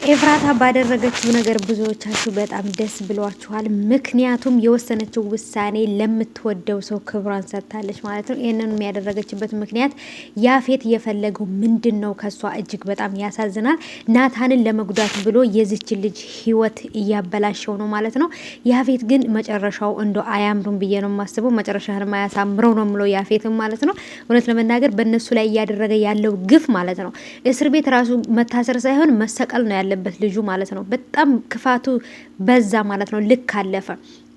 ኤፍራታ ባደረገችው ነገር ብዙዎቻችሁ በጣም ደስ ብሏችኋል። ምክንያቱም የወሰነችው ውሳኔ ለምትወደው ሰው ክብሯን ሰጥታለች ማለት ነው። ይህንን ያደረገችበት ምክንያት ያፌት የፈለገው ምንድን ነው? ከሷ እጅግ በጣም ያሳዝናል። ናታንን ለመጉዳት ብሎ የዚችን ልጅ ህይወት እያበላሸው ነው ማለት ነው። ያፌት ግን መጨረሻው እንደ አያምሩም ብዬ ነው የማስበው። መጨረሻህን ማያሳምረው ነው ምለው ያፌትም ማለት ነው። እውነት ለመናገር በእነሱ ላይ እያደረገ ያለው ግፍ ማለት ነው እስር ቤት ራሱ መታሰር ሳይሆን መሰቀል ነው ያለበት ልጁ ማለት ነው። በጣም ክፋቱ በዛ ማለት ነው። ልክ አለፈ።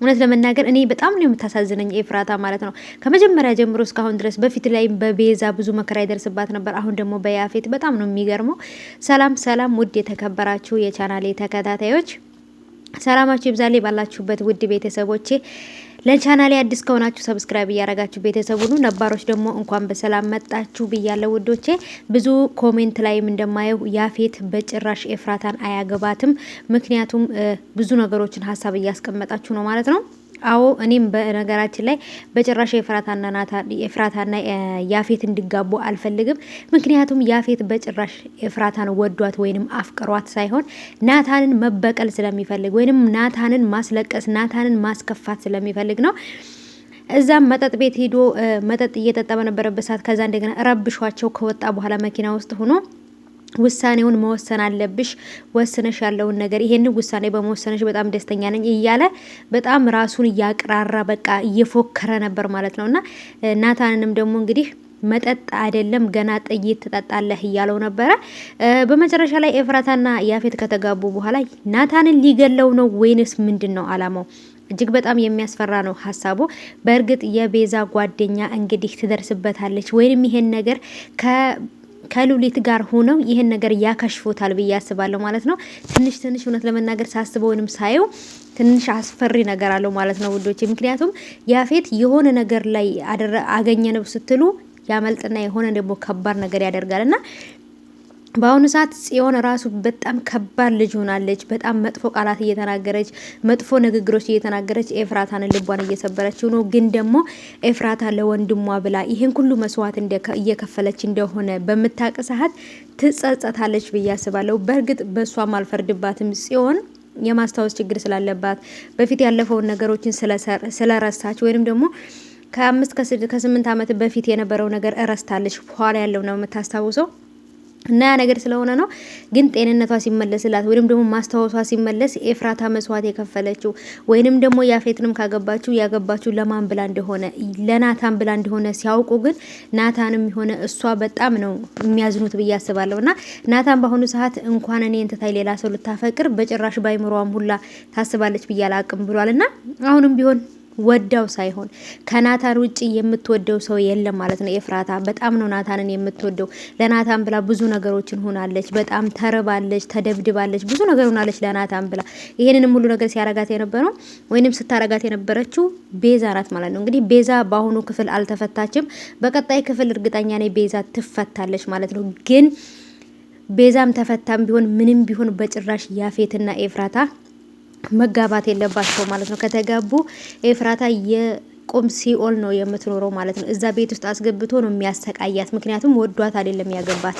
እውነት ለመናገር እኔ በጣም ነው የምታሳዝነኝ ኤፍራታ ማለት ነው። ከመጀመሪያ ጀምሮ እስካሁን ድረስ በፊት ላይ በቤዛ ብዙ መከራ ይደርስባት ነበር። አሁን ደግሞ በያፌት በጣም ነው የሚገርመው። ሰላም ሰላም፣ ውድ የተከበራችሁ የቻናሌ ተከታታዮች ሰላማችሁ ይብዛልኝ ባላችሁበት ውድ ቤተሰቦቼ። ለቻናሌ አዲስ ከሆናችሁ ሰብስክራይብ እያረጋችሁ ቤተሰቡ ሁኑ። ነባሮች ደግሞ እንኳን በሰላም መጣችሁ ብያለሁ ውዶቼ። ብዙ ኮሜንት ላይም እንደማየው ያፌት በጭራሽ ኤፍራታን አያገባትም። ምክንያቱም ብዙ ነገሮችን ሀሳብ እያስቀመጣችሁ ነው ማለት ነው። አዎ እኔም በነገራችን ላይ በጭራሽ ኤፍራታና ያፌት እንዲጋቡ አልፈልግም። ምክንያቱም ያፌት በጭራሽ ኤፍራታን ወዷት ወይንም አፍቅሯት ሳይሆን ናታንን መበቀል ስለሚፈልግ ወይንም ናታንን ማስለቀስ ናታንን ማስከፋት ስለሚፈልግ ነው። እዛም መጠጥ ቤት ሄዶ መጠጥ እየጠጣ በነበረበት ሰዓት ከዛ እንደገና ረብሿቸው ከወጣ በኋላ መኪና ውስጥ ሆኖ ውሳኔውን መወሰን አለብሽ፣ ወስነሽ ያለውን ነገር ይሄን ውሳኔ በመወሰነሽ በጣም ደስተኛ ነኝ እያለ በጣም ራሱን እያቅራራ በቃ እየፎከረ ነበር ማለት ነውና ናታንንም ደግሞ እንግዲህ መጠጥ አይደለም ገና ጥይት ትጠጣለህ እያለው ነበረ። በመጨረሻ ላይ ኤፍራታና ያፌት ከተጋቡ በኋላ ናታንን ሊገለው ነው ወይንስ ምንድነው አላማው? እጅግ በጣም የሚያስፈራ ነው ሀሳቡ። በእርግጥ የቤዛ ጓደኛ እንግዲህ ትደርስበታለች ወይንም ይሄን ነገር ከሉሊት ጋር ሆነው ይሄን ነገር ያከሽፉታል ብዬ አስባለሁ ማለት ነው። ትንሽ እውነት ለመናገር ሳስበው ወይንም ሳየው ትንሽ አስፈሪ ነገር አለው ማለት ነው ውዶቼ። ምክንያቱም ያፌት የሆነ ነገር ላይ አገኘነው ስትሉ ያመልጥና የሆነ ደግሞ ከባድ ነገር ያደርጋልና በአሁኑ ሰዓት ጽዮን ራሱ በጣም ከባድ ልጅ ሆናለች። በጣም መጥፎ ቃላት እየተናገረች መጥፎ ንግግሮች እየተናገረች ኤፍራታን ልቧን እየሰበረች ነው። ግን ደግሞ ኤፍራታ ለወንድሟ ብላ ይሄን ሁሉ መስዋዕት እየከፈለች እንደሆነ በምታውቅ ሰዓት ትጸጸታለች ብዬ አስባለሁ። በእርግጥ በሷም አልፈርድባትም። ጽዮን የማስታወስ ችግር ስላለባት በፊት ያለፈውን ነገሮችን ስለረሳች ወይንም ደግሞ ከ8 ዓመት በፊት የነበረው ነገር እረስታለች። በኋላ ያለው ነው የምታስታውሰው እና ያ ነገር ስለሆነ ነው። ግን ጤንነቷ ሲመለስላት ወይንም ደግሞ ማስታወሷ ሲመለስ ኤፍራታ መስዋዕት የከፈለችው ወይንም ደግሞ ያፌትንም ያገባችሁ ለማን ብላ እንደሆነ ለናታን ብላ እንደሆነ ሲያውቁ ግን ናታንም የሆነ እሷ በጣም ነው የሚያዝኑት ብዬ አስባለሁና ናታን በአሁኑ ሰዓት እንኳን እኔ እንተታይ ሌላ ሰው ልታፈቅር በጭራሽ ባይምሮዋም ሁላ ታስባለች ብዬ አላቅም ብሏልና አሁንም ቢሆን ወዳው ሳይሆን ከናታን ውጪ የምትወደው ሰው የለም ማለት ነው። ኤፍራታ በጣም ነው ናታንን የምትወደው። ለናታን ብላ ብዙ ነገሮችን ሆናለች። በጣም ተርባለች፣ ተደብድባለች፣ ብዙ ነገር ሆናለች ለናታን ብላ። ይሄንንም ሁሉ ነገር ሲያረጋት የነበረው ወይንም ስታረጋት የነበረችው ቤዛ ናት ማለት ነው። እንግዲህ ቤዛ በአሁኑ ክፍል አልተፈታችም። በቀጣይ ክፍል እርግጠኛ ነኝ ቤዛ ትፈታለች ማለት ነው። ግን ቤዛም ተፈታም ቢሆን ምንም ቢሆን በጭራሽ ያፌትና ኤፍራታ መጋባት የለባቸው ማለት ነው። ከተጋቡ ኤፍራታ የቁም ሲኦል ነው የምትኖረው ማለት ነው። እዛ ቤት ውስጥ አስገብቶ ነው የሚያሰቃያት። ምክንያቱም ወዷት አይደለም ያገባት።